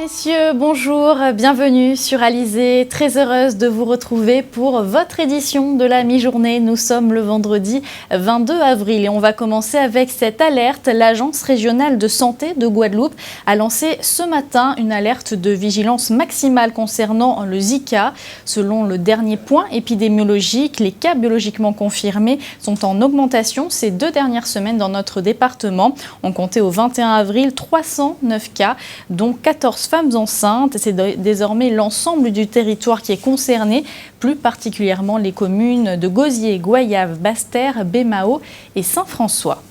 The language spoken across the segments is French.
Messieurs, bonjour, bienvenue sur Alizé. Très heureuse de vous retrouver pour votre édition de la mi-journée. Nous sommes le vendredi 22 avril et on va commencer avec cette alerte. L'Agence régionale de santé de Guadeloupe a lancé ce matin une alerte de vigilance maximale concernant le Zika. Selon le dernier point épidémiologique, les cas biologiquement confirmés sont en augmentation ces 2 dernières semaines dans notre département. On comptait au 21 avril 309 cas, dont 14 femmes enceintes. C'est désormais l'ensemble du territoire qui est concerné, plus particulièrement les communes de Gosier, Goyave, Basse-Terre, Bémao et Saint-François.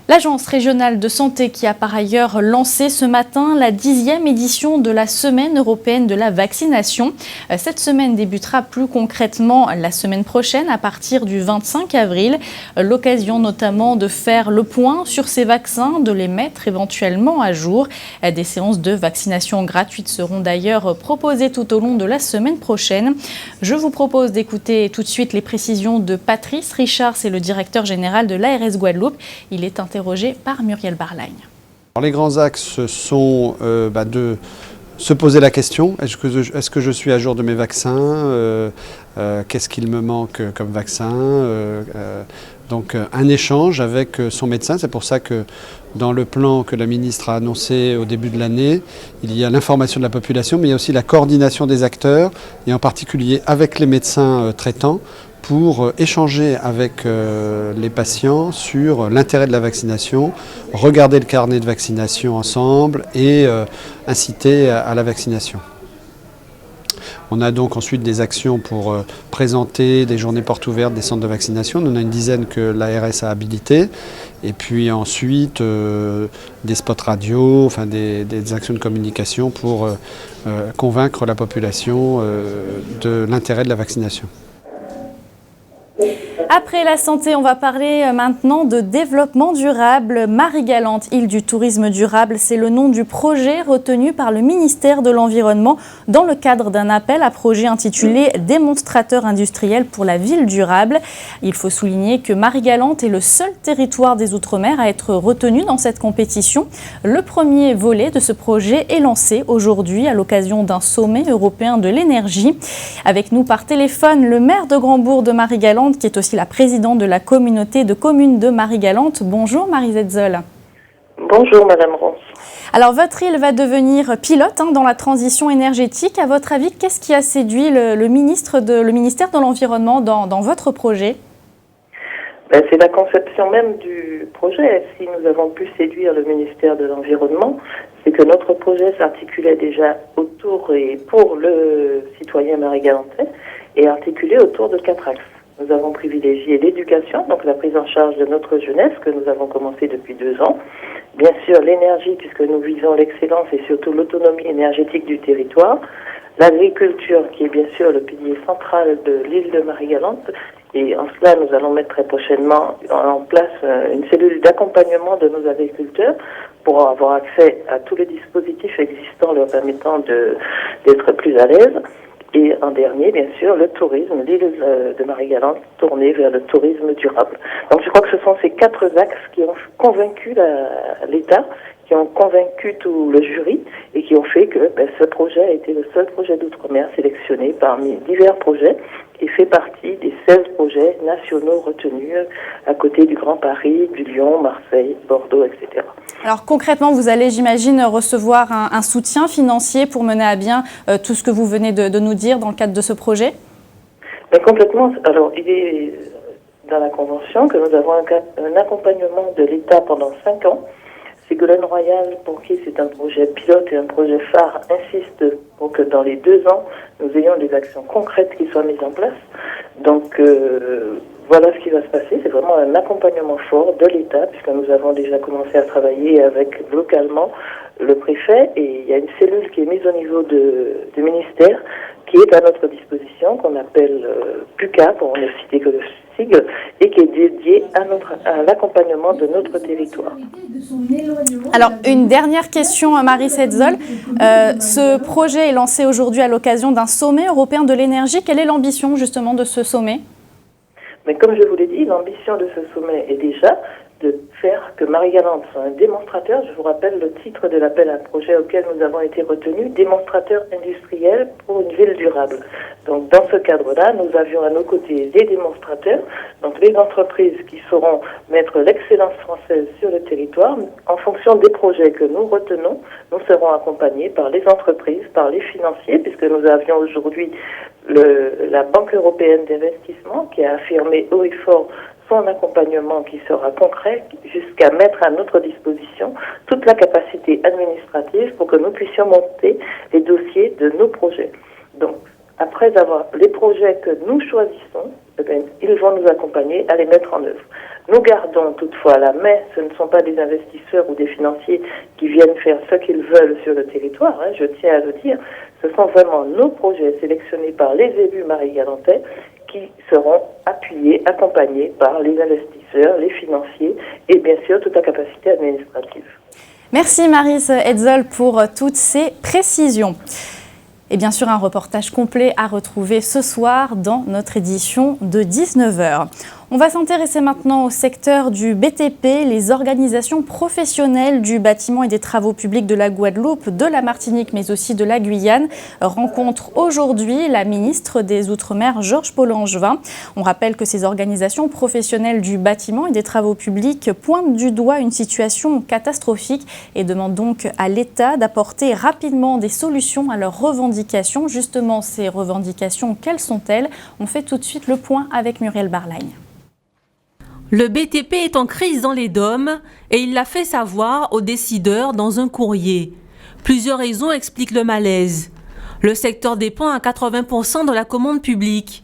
L'Agence régionale de santé qui a par ailleurs lancé ce matin la 10e édition de la Semaine européenne de la vaccination. Cette semaine débutera plus concrètement la semaine prochaine à partir du 25 avril. L'occasion notamment de faire le point sur ces vaccins, de les mettre éventuellement à jour. Des séances de vaccination gratuites seront d'ailleurs proposées tout au long de la semaine prochaine. Je vous propose d'écouter tout de suite les précisions de Patrice Richard, c'est le directeur général de l'ARS Guadeloupe. Il est interrogé par Muriel Barlagne. Les grands axes sont de se poser la question, est-ce que je suis à jour de mes vaccins, qu'est-ce qu'il me manque comme vaccin, donc un échange avec son médecin. C'est pour ça que dans le plan que la ministre a annoncé au début de l'année, il y a l'information de la population, mais il y a aussi la coordination des acteurs, et en particulier avec les médecins traitants, pour échanger avec les patients sur l'intérêt de la vaccination, regarder le carnet de vaccination ensemble et inciter à la vaccination. On a donc ensuite des actions pour présenter des journées portes ouvertes des centres de vaccination. On a une dizaine que l'ARS a habilité. Et puis ensuite des spots radio, enfin des actions de communication pour convaincre la population de l'intérêt de la vaccination. Après la santé, on va parler maintenant de développement durable. Marie-Galante, île du tourisme durable, c'est le nom du projet retenu par le ministère de l'Environnement dans le cadre d'un appel à projet intitulé « Démonstrateur industriel pour la ville durable ». Il faut souligner que Marie-Galante est le seul territoire des Outre-mer à être retenu dans cette compétition. Le premier volet de ce projet est lancé aujourd'hui à l'occasion d'un sommet européen de l'énergie. Avec nous par téléphone, le maire de Grand-Bourg de Marie-Galante, qui est aussi la présidente de la communauté de communes de Marie-Galante. Bonjour Marie-Zette Zoll. Bonjour Madame Ronce. Alors votre île va devenir pilote dans la transition énergétique. À votre avis, qu'est-ce qui a séduit le ministère de l'Environnement dans votre projet ? C'est la conception même du projet. Si nous avons pu séduire le ministère de l'Environnement, c'est que notre projet s'articulait déjà autour et pour le citoyen marie-galantais et articulé autour de 4 axes. Nous avons privilégié l'éducation, donc la prise en charge de notre jeunesse que nous avons commencé depuis 2 ans. Bien sûr, l'énergie, puisque nous visons l'excellence et surtout l'autonomie énergétique du territoire. L'agriculture, qui est bien sûr le pilier central de l'île de Marie-Galante. Et en cela, nous allons mettre très prochainement en place une cellule d'accompagnement de nos agriculteurs pour avoir accès à tous les dispositifs existants leur permettant d'être plus à l'aise. Et en dernier, bien sûr, le tourisme, l'île de Marie-Galante tournée vers le tourisme durable. Donc je crois que ce sont ces 4 axes qui ont convaincu l'État, qui ont convaincu tout le jury et qui ont fait que ce projet a été le seul projet d'outre-mer sélectionné parmi divers projets et fait partie des 16 projets nationaux retenus à côté du Grand Paris, du Lyon, Marseille, Bordeaux, etc. Alors concrètement, vous allez, j'imagine, recevoir un soutien financier pour mener à bien tout ce que vous venez de nous dire dans le cadre de ce projet ? Complètement. Alors, il est dans la Convention que nous avons un accompagnement de l'État pendant 5 ans. Ségolène Royal, pour qui c'est un projet pilote et un projet phare, insiste pour que dans les 2 ans, nous ayons des actions concrètes qui soient mises en place. Donc, voilà ce qui va se passer. C'est vraiment un accompagnement fort de l'État, puisque nous avons déjà commencé à travailler avec localement le préfet, et il y a une cellule qui est mise au niveau du ministère, qui est à notre disposition, qu'on appelle PUCA, pour ne citer que le sigle, et qui est dédiée à l'accompagnement de notre territoire. Alors, une dernière question, Marie-Zette Zoll. Ce projet est lancé aujourd'hui à l'occasion d'un sommet européen de l'énergie. Quelle est l'ambition justement de ce sommet ? Mais comme je vous l'ai dit, l'ambition de ce sommet est déjà de faire que Marie-Galante soit un démonstrateur. Je vous rappelle le titre de l'appel à projet auquel nous avons été retenus, démonstrateur industriel pour une ville durable. Donc dans ce cadre-là, nous avions à nos côtés des démonstrateurs, donc les entreprises qui sauront mettre l'excellence française sur le territoire. En fonction des projets que nous retenons, nous serons accompagnés par les entreprises, par les financiers, puisque nous avions aujourd'hui la Banque européenne d'investissement qui a affirmé haut et fort son accompagnement qui sera concret jusqu'à mettre à notre disposition toute la capacité administrative pour que nous puissions monter les dossiers de nos projets. Donc, après avoir les projets que nous choisissons, ils vont nous accompagner à les mettre en œuvre. Nous gardons toutefois la main, ce ne sont pas des investisseurs ou des financiers qui viennent faire ce qu'ils veulent sur le territoire, je tiens à le dire, ce sont vraiment nos projets sélectionnés par les élus marie-galantais qui seront appuyés, accompagnés par les investisseurs, les financiers et bien sûr toute la capacité administrative. Merci Maryse Hetzel pour toutes ces précisions. Et bien sûr, un reportage complet à retrouver ce soir dans notre édition de 19h. On va s'intéresser maintenant au secteur du BTP. Les organisations professionnelles du bâtiment et des travaux publics de la Guadeloupe, de la Martinique, mais aussi de la Guyane, rencontrent aujourd'hui la ministre des Outre-mer, Georges Paul-Langevin. On rappelle que ces organisations professionnelles du bâtiment et des travaux publics pointent du doigt une situation catastrophique et demandent donc à l'État d'apporter rapidement des solutions à leurs revendications. Justement, ces revendications, quelles sont-elles? On fait tout de suite le point avec Muriel Barlagne. Le BTP est en crise dans les DOM et il l'a fait savoir aux décideurs dans un courrier. Plusieurs raisons expliquent le malaise. Le secteur dépend à 80% de la commande publique.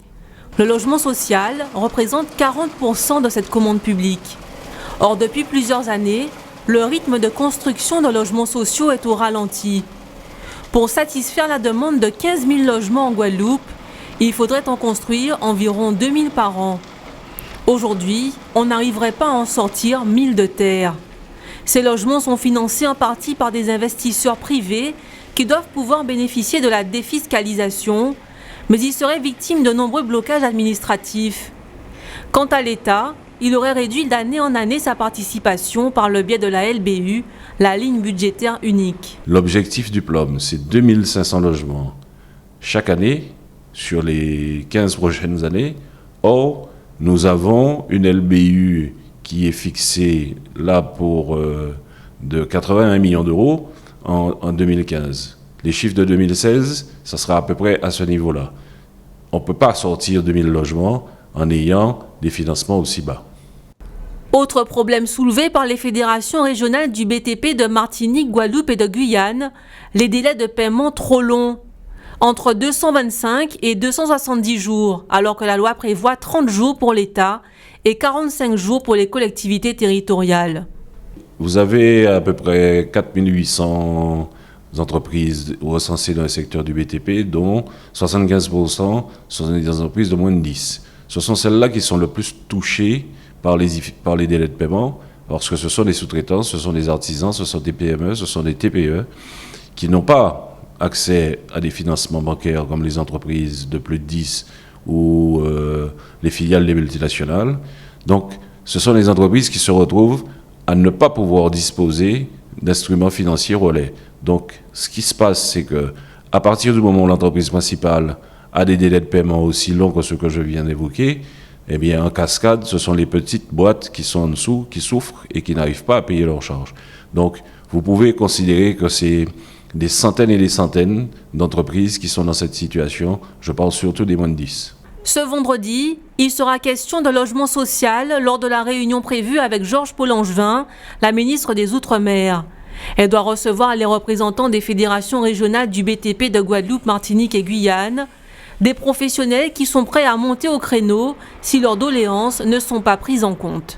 Le logement social représente 40% de cette commande publique. Or, depuis plusieurs années, le rythme de construction de logements sociaux est au ralenti. Pour satisfaire la demande de 15 000 logements en Guadeloupe, il faudrait en construire environ 2 000 par an. Aujourd'hui, on n'arriverait pas à en sortir 1000 de terre. Ces logements sont financés en partie par des investisseurs privés qui doivent pouvoir bénéficier de la défiscalisation, mais ils seraient victimes de nombreux blocages administratifs. Quant à l'État, il aurait réduit d'année en année sa participation par le biais de la LBU, la ligne budgétaire unique. L'objectif du PLOM, c'est 2500 logements chaque année sur les 15 prochaines années. Or, nous avons une LBU qui est fixée là pour de 81 millions d'euros en 2015. Les chiffres de 2016, ça sera à peu près à ce niveau-là. On ne peut pas sortir 2000 logements en ayant des financements aussi bas. Autre problème soulevé par les fédérations régionales du BTP de Martinique, Guadeloupe et de Guyane, les délais de paiement trop longs. Entre 225 et 270 jours, alors que la loi prévoit 30 jours pour l'État et 45 jours pour les collectivités territoriales. Vous avez à peu près 4800 entreprises recensées dans le secteur du BTP, dont 75% sont des entreprises de moins de 10. Ce sont celles-là qui sont le plus touchées par les délais de paiement, parce que ce sont des sous-traitants, ce sont des artisans, ce sont des PME, ce sont des TPE, qui n'ont pas accès à des financements bancaires comme les entreprises de plus de 10 ou les filiales des multinationales. Donc, ce sont les entreprises qui se retrouvent à ne pas pouvoir disposer d'instruments financiers relais. Donc, ce qui se passe, c'est que à partir du moment où l'entreprise principale a des délais de paiement aussi longs que ceux que je viens d'évoquer, eh bien, en cascade, ce sont les petites boîtes qui sont en dessous, qui souffrent et qui n'arrivent pas à payer leurs charges. Donc, vous pouvez considérer que c'est des centaines et des centaines d'entreprises qui sont dans cette situation. Je parle surtout des moins de 10. Ce vendredi, il sera question de logement social lors de la réunion prévue avec Georges Paul-Langevin, la ministre des Outre-mer. Elle doit recevoir les représentants des fédérations régionales du BTP de Guadeloupe, Martinique et Guyane, des professionnels qui sont prêts à monter au créneau si leurs doléances ne sont pas prises en compte.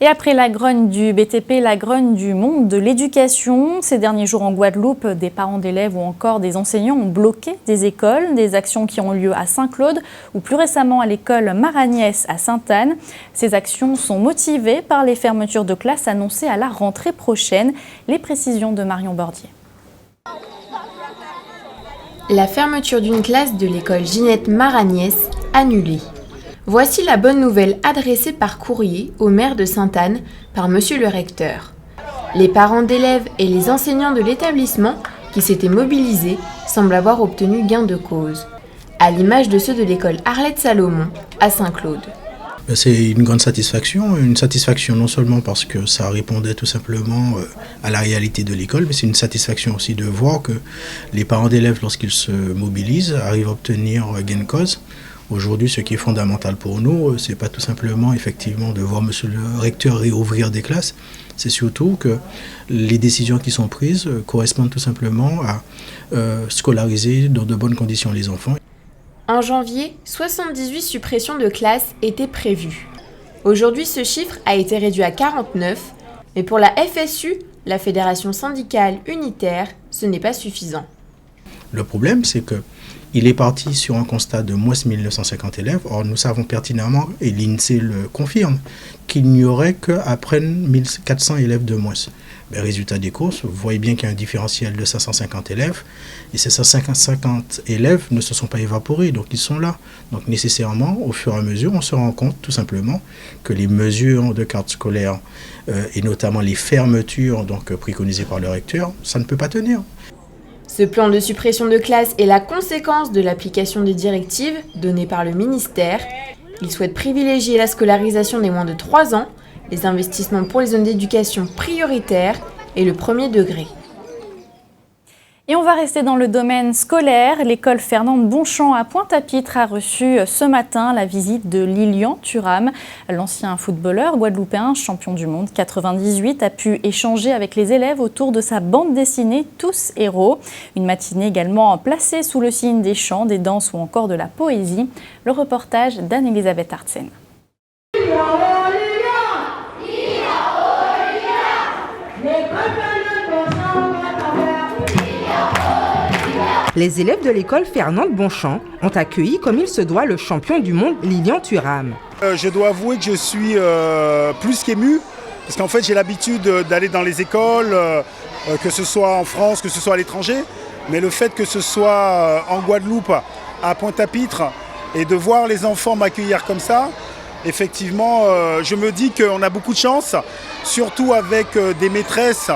Et après la grogne du BTP, la grogne du monde de l'éducation. Ces derniers jours en Guadeloupe, des parents d'élèves ou encore des enseignants ont bloqué des écoles, des actions qui ont lieu à Saint-Claude ou plus récemment à l'école Maragnès à Sainte-Anne. Ces actions sont motivées par les fermetures de classes annoncées à la rentrée prochaine. Les précisions de Marion Bordier. La fermeture d'une classe de l'école Ginette Maragnès annulée. Voici la bonne nouvelle adressée par courrier au maire de Sainte-Anne par monsieur le recteur. Les parents d'élèves et les enseignants de l'établissement qui s'étaient mobilisés semblent avoir obtenu gain de cause, à l'image de ceux de l'école Arlette Salomon à Saint-Claude. C'est une grande satisfaction non seulement parce que ça répondait tout simplement à la réalité de l'école, mais c'est une satisfaction aussi de voir que les parents d'élèves, lorsqu'ils se mobilisent, arrivent à obtenir gain de cause. Aujourd'hui, ce qui est fondamental pour nous, c'est pas tout simplement effectivement de voir monsieur le recteur réouvrir des classes, c'est surtout que les décisions qui sont prises correspondent tout simplement à scolariser dans de bonnes conditions les enfants. En janvier, 78 suppressions de classes étaient prévues. Aujourd'hui, ce chiffre a été réduit à 49, mais pour la FSU, la Fédération syndicale unitaire, ce n'est pas suffisant. Le problème, c'est qu'il est parti sur un constat de moins 1950 élèves. Or, nous savons pertinemment, et l'INSEE le confirme, qu'il n'y aurait qu'après 1400 élèves de moins. Ben, résultat des courses, vous voyez bien qu'il y a un différentiel de 550 élèves, et ces 550 élèves ne se sont pas évaporés, donc ils sont là. Donc nécessairement, au fur et à mesure, on se rend compte tout simplement que les mesures de carte scolaire, et notamment les fermetures préconisées par le recteur, ça ne peut pas tenir. Ce plan de suppression de classes est la conséquence de l'application des directives données par le ministère. Il souhaite privilégier la scolarisation des moins de 3 ans, les investissements pour les zones d'éducation prioritaires et le premier degré. Et on va rester dans le domaine scolaire. L'école Fernande Bonchamp à Pointe-à-Pitre a reçu ce matin la visite de Lilian Thuram. L'ancien footballeur guadeloupéen, champion du monde 98, a pu échanger avec les élèves autour de sa bande dessinée Tous héros. Une matinée également placée sous le signe des chants, des danses ou encore de la poésie. Le reportage d'Anne-Elisabeth Artsen. Les élèves de l'école Fernande Bonchamp ont accueilli comme il se doit le champion du monde Lilian Thuram. Je dois avouer que je suis plus qu'ému, parce qu'en fait j'ai l'habitude d'aller dans les écoles, que ce soit en France, que ce soit à l'étranger, mais le fait que ce soit en Guadeloupe, à Pointe-à-Pitre, et de voir les enfants m'accueillir comme ça, effectivement je me dis qu'on a beaucoup de chance, surtout avec des maîtresses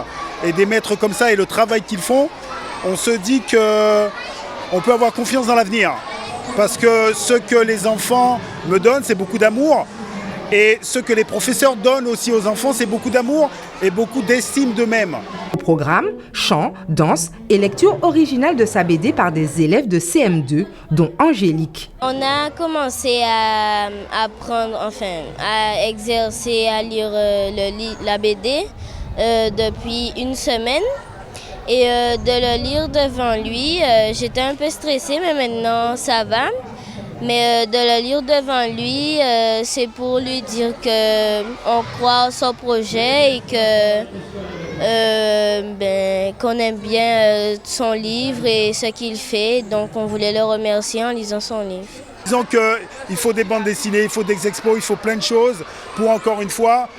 et des maîtres comme ça et le travail qu'ils font. On se dit qu'on peut avoir confiance dans l'avenir, parce que ce que les enfants me donnent, c'est beaucoup d'amour, et ce que les professeurs donnent aussi aux enfants, c'est beaucoup d'amour et beaucoup d'estime d'eux-mêmes. Au programme, chant, danse et lecture originale de sa BD par des élèves de CM2, dont Angélique. On a commencé à apprendre, à exercer à lire la BD depuis une semaine. Et de le lire devant lui, j'étais un peu stressée, mais maintenant ça va. Mais de le lire devant lui, c'est pour lui dire qu'on croit en son projet et qu'on aime bien son livre et ce qu'il fait. Donc on voulait le remercier en lisant son livre. Disons qu'il faut des bandes dessinées, il faut des expos, il faut plein de choses pour encore une fois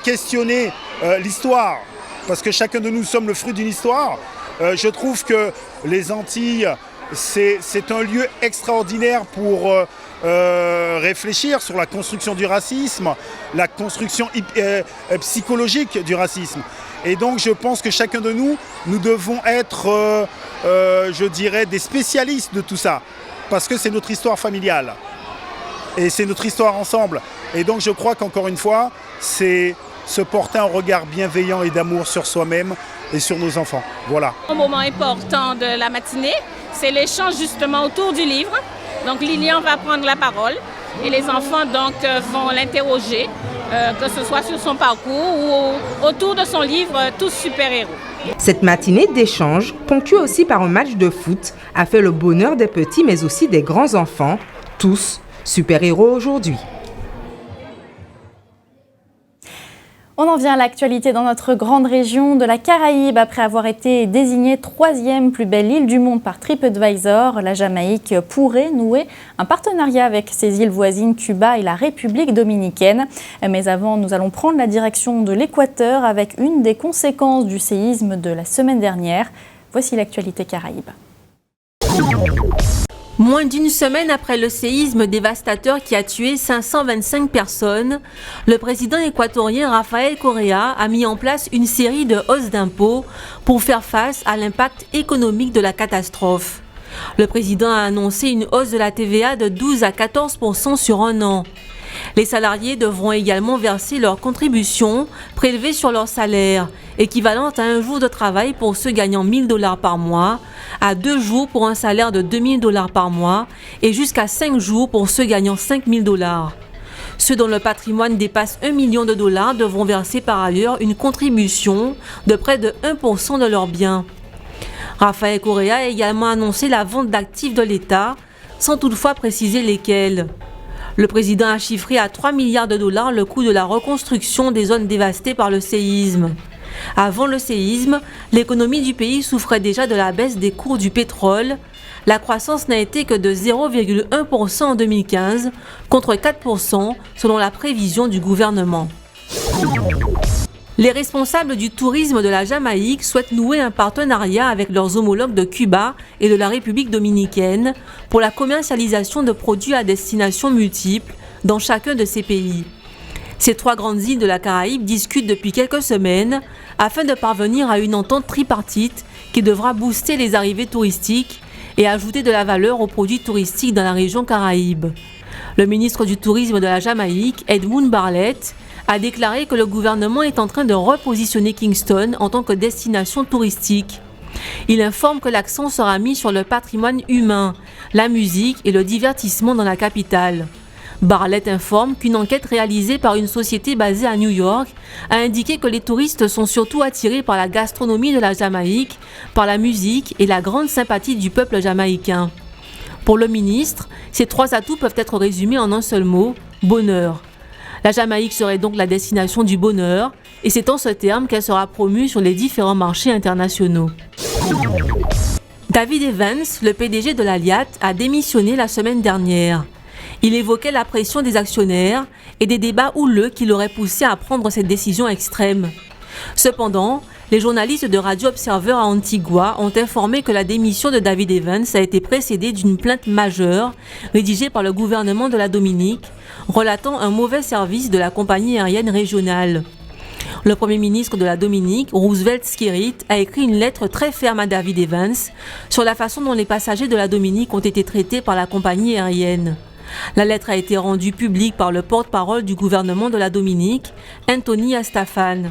questionner l'histoire. Parce que chacun de nous sommes le fruit d'une histoire. Je trouve que les Antilles, c'est un lieu extraordinaire pour réfléchir sur la construction du racisme, la construction psychologique du racisme. Et donc je pense que chacun de nous devons être, je dirais, des spécialistes de tout ça. Parce que c'est notre histoire familiale. Et c'est notre histoire ensemble. Et donc je crois qu'encore une fois, c'est se porter un regard bienveillant et d'amour sur soi-même et sur nos enfants. Voilà. Un moment important de la matinée, c'est l'échange justement autour du livre. Donc Lilian va prendre la parole et les enfants donc vont l'interroger, que ce soit sur son parcours ou autour de son livre Tous super-héros. Cette matinée d'échange, ponctuée aussi par un match de foot, a fait le bonheur des petits mais aussi des grands enfants, tous super-héros aujourd'hui. On en vient à l'actualité dans notre grande région de la Caraïbe. Après avoir été désignée 3e plus belle île du monde par TripAdvisor, la Jamaïque pourrait nouer un partenariat avec ses îles voisines Cuba et la République dominicaine. Mais avant, nous allons prendre la direction de l'Équateur avec une des conséquences du séisme de la semaine dernière. Voici l'actualité Caraïbe. Moins d'une semaine après le séisme dévastateur qui a tué 525 personnes, le président équatorien Rafael Correa a mis en place une série de hausses d'impôts pour faire face à l'impact économique de la catastrophe. Le président a annoncé une hausse de la TVA de 12 à 14% sur un an. Les salariés devront également verser leurs contributions prélevées sur leur salaire, équivalentes à un jour de travail pour ceux gagnant $1 000 par mois, à 2 jours pour un salaire de $2 000 par mois et jusqu'à 5 jours pour ceux gagnant $5 000. Ceux dont le patrimoine dépasse $1 million devront verser par ailleurs une contribution de près de 1% de leurs biens. Rafael Correa a également annoncé la vente d'actifs de l'État, sans toutefois préciser lesquels. Le président a chiffré à $3 milliards le coût de la reconstruction des zones dévastées par le séisme. Avant le séisme, l'économie du pays souffrait déjà de la baisse des cours du pétrole. La croissance n'a été que de 0,1% en 2015, contre 4% selon la prévision du gouvernement. Les responsables du tourisme de la Jamaïque souhaitent nouer un partenariat avec leurs homologues de Cuba et de la République dominicaine pour la commercialisation de produits à destination multiples dans chacun de ces pays. Ces 3 grandes îles de la Caraïbe discutent depuis quelques semaines afin de parvenir à une entente tripartite qui devra booster les arrivées touristiques et ajouter de la valeur aux produits touristiques dans la région Caraïbe. Le ministre du Tourisme de la Jamaïque, Edmund Barlett, a déclaré que le gouvernement est en train de repositionner Kingston en tant que destination touristique. Il informe que l'accent sera mis sur le patrimoine humain, la musique et le divertissement dans la capitale. Barlett informe qu'une enquête réalisée par une société basée à New York a indiqué que les touristes sont surtout attirés par la gastronomie de la Jamaïque, par la musique et la grande sympathie du peuple jamaïcain. Pour le ministre, ces 3 atouts peuvent être résumés en un seul mot, bonheur. La Jamaïque serait donc la destination du bonheur, et c'est en ce terme qu'elle sera promue sur les différents marchés internationaux. David Evans, le PDG de l'Aliat, a démissionné la semaine dernière. Il évoquait la pression des actionnaires et des débats houleux qui l'auraient poussé à prendre cette décision extrême. Cependant, les journalistes de Radio Observer à Antigua ont informé que la démission de David Evans a été précédée d'une plainte majeure rédigée par le gouvernement de la Dominique, relatant un mauvais service de la compagnie aérienne régionale. Le Premier ministre de la Dominique, Roosevelt Skerrit, a écrit une lettre très ferme à David Evans sur la façon dont les passagers de la Dominique ont été traités par la compagnie aérienne. La lettre a été rendue publique par le porte-parole du gouvernement de la Dominique, Anthony Astafan.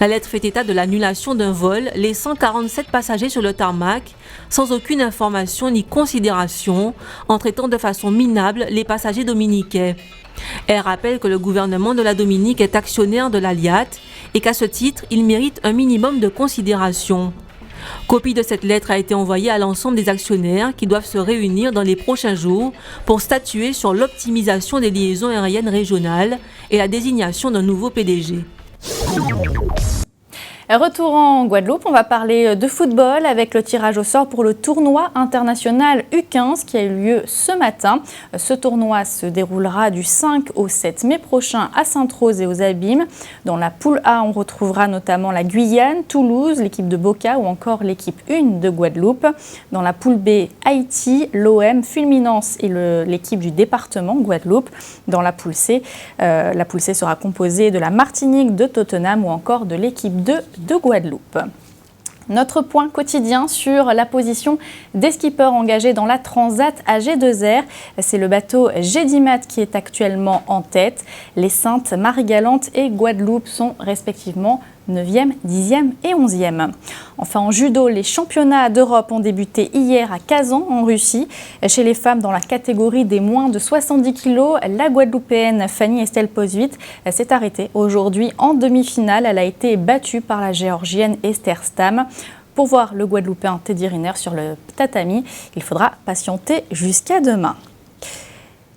La lettre fait état de l'annulation d'un vol laissant 47 passagers sur le tarmac sans aucune information ni considération, en traitant de façon minable les passagers dominicains. Elle rappelle que le gouvernement de la Dominique est actionnaire de l'Aliat et qu'à ce titre, il mérite un minimum de considération. Copie de cette lettre a été envoyée à l'ensemble des actionnaires qui doivent se réunir dans les prochains jours pour statuer sur l'optimisation des liaisons aériennes régionales et la désignation d'un nouveau PDG. Retour en Guadeloupe, on va parler de football avec le tirage au sort pour le tournoi international U15 qui a eu lieu ce matin. Ce tournoi se déroulera du 5 au 7 mai prochain à Sainte-Rose et aux Abîmes. Dans la poule A, on retrouvera notamment la Guyane, Toulouse, l'équipe de Boca ou encore l'équipe 1 de Guadeloupe. Dans la poule B, Haïti, l'OM, Fulminance et l'équipe du département Guadeloupe. Dans la poule C sera composée de la Martinique, de Tottenham ou encore de l'équipe 2 de Guadeloupe. Notre point quotidien sur la position des skippers engagés dans la Transat AG2R. C'est le bateau Gédimat qui est actuellement en tête. Les Saintes, Marie-Galante et Guadeloupe sont respectivement 9e, 10e et 11e. Enfin, en judo, les championnats d'Europe ont débuté hier à Kazan, en Russie. Chez les femmes, dans la catégorie des moins de 70 kg, la Guadeloupéenne Fanny Estelle Posuit s'est arrêtée aujourd'hui en demi-finale. Elle a été battue par la Géorgienne Esther Stam. Pour voir le Guadeloupéen Teddy Riner sur le tatami, il faudra patienter jusqu'à demain.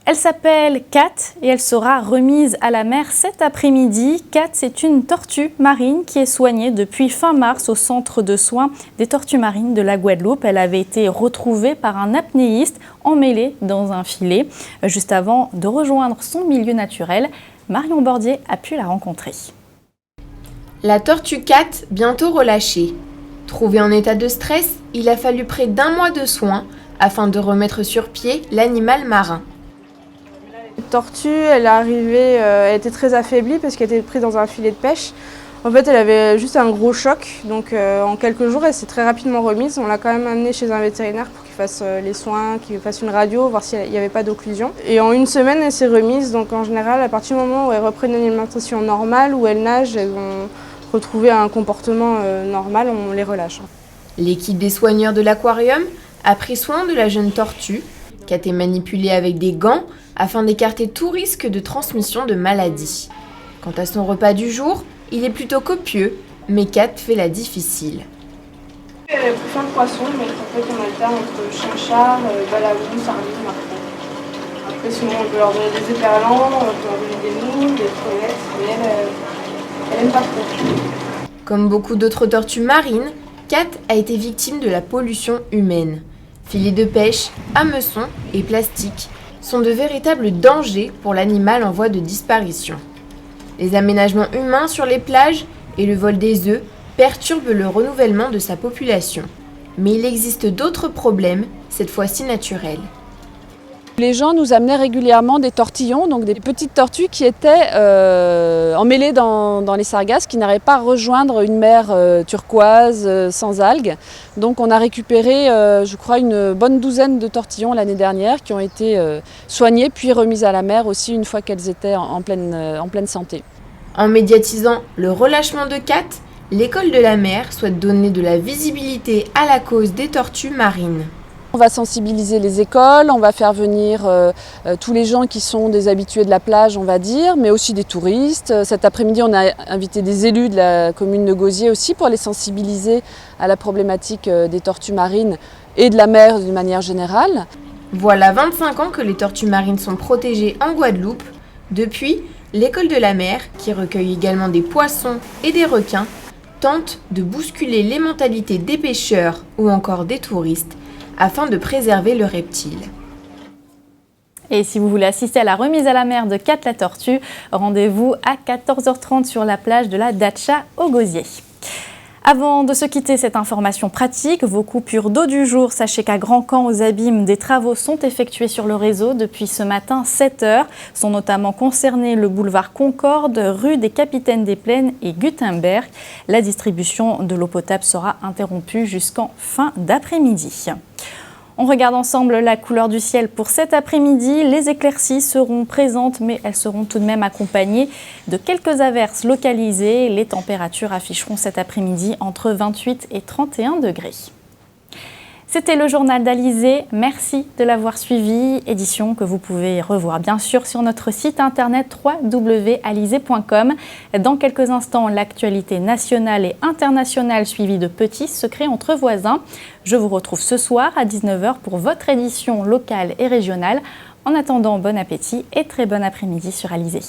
Elle s'appelle Kat et elle sera remise à la mer cet après-midi. Kat, c'est une tortue marine qui est soignée depuis fin mars au centre de soins des tortues marines de la Guadeloupe. Elle avait été retrouvée par un apnéiste emmêlé dans un filet. Juste avant de rejoindre son milieu naturel, Marion Bordier a pu la rencontrer. La tortue Kat, bientôt relâchée. Trouvée en état de stress, il a fallu près d'1 mois de soins afin de remettre sur pied l'animal marin. La tortue, elle est arrivée, elle était très affaiblie parce qu'elle était prise dans un filet de pêche. En fait, elle avait juste un gros choc, donc en quelques jours, elle s'est très rapidement remise. On l'a quand même amenée chez un vétérinaire pour qu'il fasse les soins, qu'il fasse une radio, voir s'il n'y avait pas d'occlusion. Et en une semaine, elle s'est remise, donc en général, à partir du moment où elle reprend une alimentation normale, où elle nage, elles vont retrouver un comportement normal, on les relâche. L'équipe des soigneurs de l'aquarium a pris soin de la jeune tortue, qui a été manipulée avec des gants afin d'écarter tout risque de transmission de maladies. Quant à son repas du jour, il est plutôt copieux, mais Kat fait la difficile. Elle a plus faim de poisson, mais en fait on alterne entre chinchard, balabou, sardine, maquereau. Après sinon on peut leur donner des éperlans, on peut leur donner des moules, des crevettes, mais elle aime pas trop. Comme beaucoup d'autres tortues marines, Kat a été victime de la pollution humaine. Filets de pêche, hameçons et plastique sont de véritables dangers pour l'animal en voie de disparition. Les aménagements humains sur les plages et le vol des œufs perturbent le renouvellement de sa population. Mais il existe d'autres problèmes, cette fois-ci naturels. Les gens nous amenaient régulièrement des tortillons, donc des petites tortues qui étaient emmêlées dans les sargasses, qui n'arrivaient pas à rejoindre une mer turquoise sans algues. Donc on a récupéré, je crois, une bonne douzaine de tortillons l'année dernière qui ont été soignés puis remis à la mer aussi une fois qu'elles étaient en pleine santé. En médiatisant le relâchement de Kat, l'école de la mer souhaite donner de la visibilité à la cause des tortues marines. On va sensibiliser les écoles, on va faire venir tous les gens qui sont des habitués de la plage, on va dire, mais aussi des touristes. Cet après-midi, on a invité des élus de la commune de Gosier aussi pour les sensibiliser à la problématique des tortues marines et de la mer d'une manière générale. Voilà 25 ans que les tortues marines sont protégées en Guadeloupe. Depuis, l'école de la mer, qui recueille également des poissons et des requins, tente de bousculer les mentalités des pêcheurs ou encore des touristes afin de préserver le reptile. Et si vous voulez assister à la remise à la mer de Kat la tortue, rendez-vous à 14h30 sur la plage de la Datcha au Gosier. Avant de se quitter, cette information pratique, vos coupures d'eau du jour, sachez qu'à Grand-Camp, aux Abîmes, des travaux sont effectués sur le réseau depuis ce matin 7h. Sont notamment concernés le boulevard Concorde, rue des Capitaines des Plaines et Gutenberg. La distribution de l'eau potable sera interrompue jusqu'en fin d'après-midi. On regarde ensemble la couleur du ciel pour cet après-midi. Les éclaircies seront présentes, mais elles seront tout de même accompagnées de quelques averses localisées. Les températures afficheront cet après-midi entre 28 et 31 degrés. C'était le journal d'Alizé. Merci de l'avoir suivi. Édition que vous pouvez revoir bien sûr sur notre site internet www.alizé.com. Dans quelques instants, l'actualité nationale et internationale suivie de petits secrets entre voisins. Je vous retrouve ce soir à 19h pour votre édition locale et régionale. En attendant, bon appétit et très bon après-midi sur Alizé.